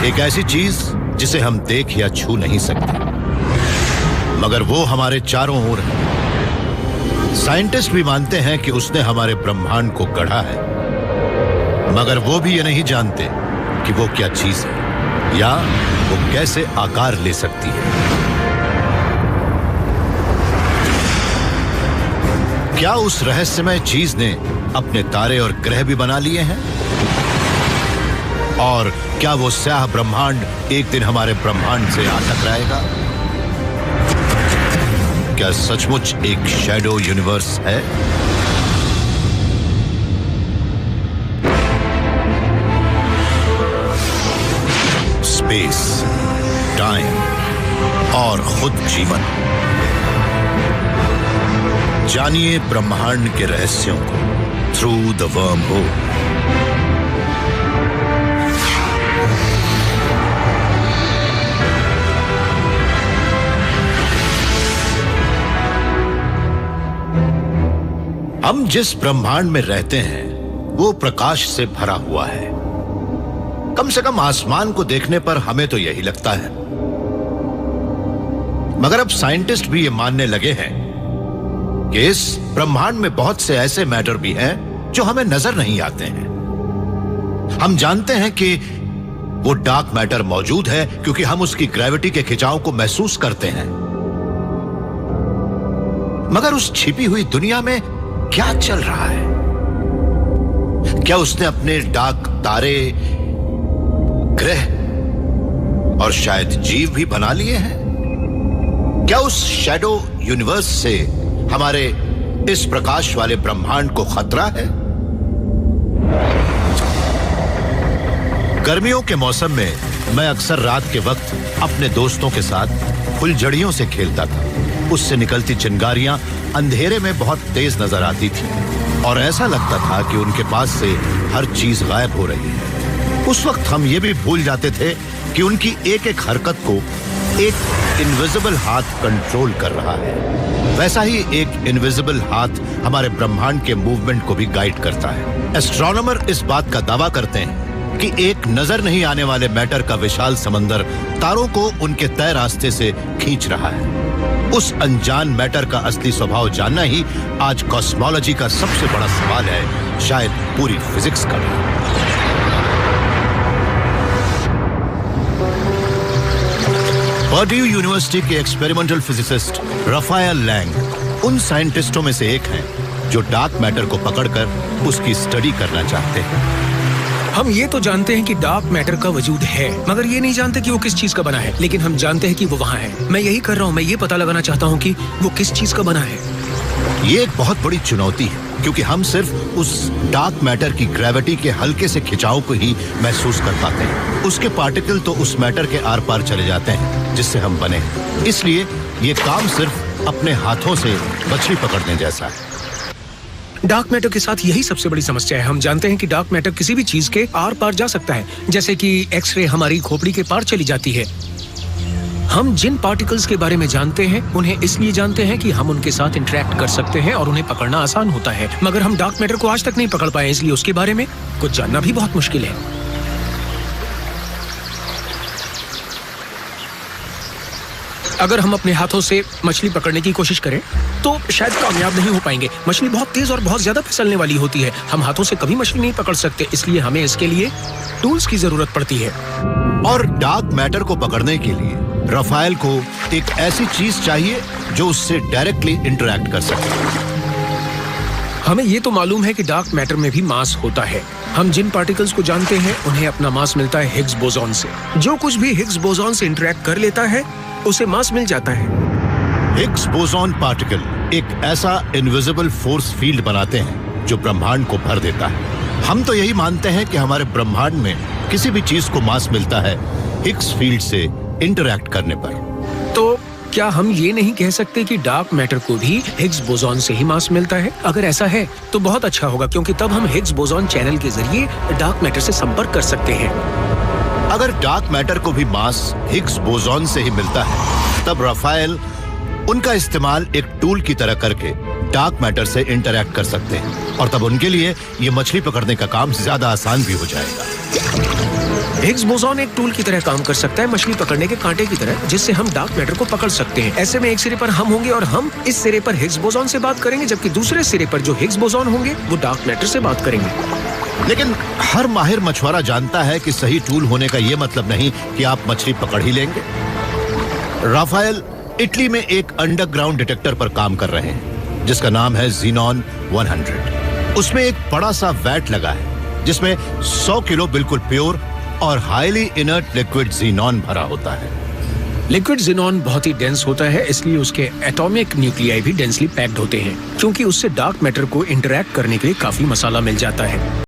एक ऐसी चीज जिसे हम देख या छू नहीं सकते, मगर वो हमारे चारों ओर है। साइंटिस्ट भी मानते हैं कि उसने हमारे ब्रह्मांड को गढ़ा है, मगर वो भी ये नहीं जानते कि वो क्या चीज है या वो कैसे आकार ले सकती है। क्या उस रहस्यमय चीज ने अपने तारे और ग्रह भी बना लिए हैं? और क्या वो स्याह ब्रह्मांड एक दिन हमारे ब्रह्मांड से आ टकराएगा? क्या सचमुच एक शैडो यूनिवर्स है? स्पेस, टाइम और खुद जीवन। जानिए ब्रह्मांड के रहस्यों को थ्रू द वर्म होल। हम जिस ब्रह्मांड में रहते हैं वो प्रकाश से भरा हुआ है। कम से कम आसमान को देखने पर हमें तो यही लगता है, मगर अब साइंटिस्ट भी ये मानने लगे हैं कि इस ब्रह्मांड में बहुत से ऐसे मैटर भी हैं जो हमें नजर नहीं आते हैं। हम जानते हैं कि वो डार्क मैटर मौजूद है क्योंकि हम उसकी ग्रेविटी के खिंचाव को महसूस करते हैं, मगर उस छिपी हुई दुनिया में क्या चल रहा है? क्या उसने अपने डार्क तारे, ग्रह और शायद जीव भी बना लिए हैं? क्या उस शैडो यूनिवर्स से हमारे इस प्रकाश वाले ब्रह्मांड को खतरा है? गर्मियों के मौसम में मैं अक्सर रात के वक्त अपने दोस्तों के साथ फुलझड़ियों से खेलता था। उससे निकलती चिंगारियां अंधेरे में बहुत तेज नजर आती थी और ऐसा लगता था कि उनके पास से हर चीज गायब हो रही है। उस वक्त हम ये भी भूल जाते थे कि उनकी एक एक हरकत को एक इनविजिबल हाथ कंट्रोल कर रहा है। वैसा ही एक इनविजिबल हाथ हमारे ब्रह्मांड के मूवमेंट को भी गाइड करता है। एस्ट्रोनॉमर इस बात का दावा करते हैं कि एक नजर नहीं आने वाले मैटर का विशाल समंदर तारों को उनके तय रास्ते से खींच रहा है। उस अनजान मैटर का असली स्वभाव जानना ही आज कॉस्मोलॉजी का सबसे बड़ा सवाल है, शायद पूरी फिजिक्स का भी। पर्ड्यू यूनिवर्सिटी के एक्सपेरिमेंटल फिजिसिस्ट राफाएल लैंग उन साइंटिस्टों में से एक हैं जो डार्क मैटर को पकड़कर उसकी स्टडी करना चाहते हैं। हम ये तो जानते हैं कि डार्क मैटर का वजूद है, मगर ये नहीं जानते कि वो किस चीज का बना है। लेकिन हम जानते हैं कि वो वहाँ है। मैं यही कर रहा हूँ, मैं ये पता लगाना चाहता हूँ कि वो किस चीज का बना है। ये एक बहुत बड़ी चुनौती है क्योंकि हम सिर्फ उस डार्क मैटर की ग्रेविटी के हल्के से खिंचाव को ही महसूस कर पाते हैं। उसके पार्टिकल तो उस मैटर के आर पार चले जाते हैं जिससे हम बने। इसलिए ये काम सिर्फ अपने हाथों से मछली पकड़ने जैसा है। डार्क मैटर के साथ यही सबसे बड़ी समस्या है। हम जानते हैं कि डार्क मैटर किसी भी चीज के आर पार जा सकता है, जैसे कि एक्सरे हमारी खोपड़ी के पार चली जाती है। हम जिन पार्टिकल्स के बारे में जानते हैं उन्हें इसलिए जानते हैं कि हम उनके साथ इंटरेक्ट कर सकते हैं और उन्हें पकड़ना आसान होता है, मगर हम डार्क मैटर को आज तक नहीं पकड़ पाए, इसलिए उसके बारे में कुछ जानना भी बहुत मुश्किल है। अगर हम अपने हाथों से मछली पकड़ने की कोशिश करें तो शायद कामयाब नहीं हो पाएंगे। मछली बहुत तेज और बहुत ज्यादा फिसलने वाली होती है। हम हाथों से कभी मछली नहीं पकड़ सकते, इसलिए हमें इसके लिए टूल्स की जरूरत पड़ती है। और डार्क मैटर को पकड़ने के लिए राफाएल को एक ऐसी चीज चाहिए जो उससे डायरेक्टली इंटरैक्ट कर सके। हमें ये तो मालूम है कि डार्क मैटर में भी मास होता है। हम जिन पार्टिकल्स को जानते हैं उन्हें अपना मास मिलता है हिग्स बोसॉन से। जो कुछ भी हिग्स बोसॉन से इंटरैक्ट कर लेता है उसे मास मिल जाता है। हिग्स बोसॉन पार्टिकल एक ऐसा इनविजिबल फोर्स फील्ड बनाते हैं जो ब्रह्मांड को भर देता है। हम तो यही मानते हैं कि हमारे ब्रह्मांड में किसी भी चीज को मास मिलता है हिग्स फील्ड से इंटरैक्ट करने पर। तो क्या हम ये नहीं कह सकते कि डार्क मैटर को भी हिग्स बोसॉन से ही मास मिलता है? अगर ऐसा है तो बहुत अच्छा होगा, क्योंकि तब हम हिग्स बोसॉन चैनल के जरिए डार्क मैटर से संपर्क कर सकते हैं। अगर डार्क मैटर को भी मास हिग्स बोसॉन से ही मिलता है, तब राफाएल उनका इस्तेमाल एक टूल की तरह करके डार्क मैटर से इंटरैक्ट कर सकते हैं और तब उनके लिए ये मछली पकड़ने का काम ज्यादा आसान भी हो जाएगा। हिग्स बोसॉन एक टूल की तरह काम कर सकता है, मछली पकड़ने के कांटे की तरह, जिससे हम डार्क मैटर को पकड़ सकते हैं। ऐसे में एक सिरे पर हम होंगे और हम इस सिरे पर हिग्स बोसॉन से बात करेंगे, जबकि दूसरे सिरे पर जो हिग्स बोसॉन होंगे वो डार्क मैटर से बात करेंगे। लेकिन हर माहिर मछुआरा जानता है कि सही टूल होने का यह मतलब नहीं कि आप मछली पकड़ ही लेंगे। राफेल इटली में एक अंडरग्राउंड डिटेक्टर पर काम कर रहे हैं जिसका नाम है ज़ीनॉन 100। उसमें एक बड़ा सा वैट लगा है जिसमें 100 किलो बिल्कुल प्योर और हाईली इनर्ट लिक्विड ज़ीनॉन भरा होता है। लिक्विड ज़ीनॉन बहुत ही डेंस होता है, इसलिए उसके एटॉमिक न्यूक्लियाई भी डेंसली पैक्ड होते हैं, क्योंकि उससे डार्क मैटर को इंटरैक्ट करने के लिए काफी मसाला मिल जाता है।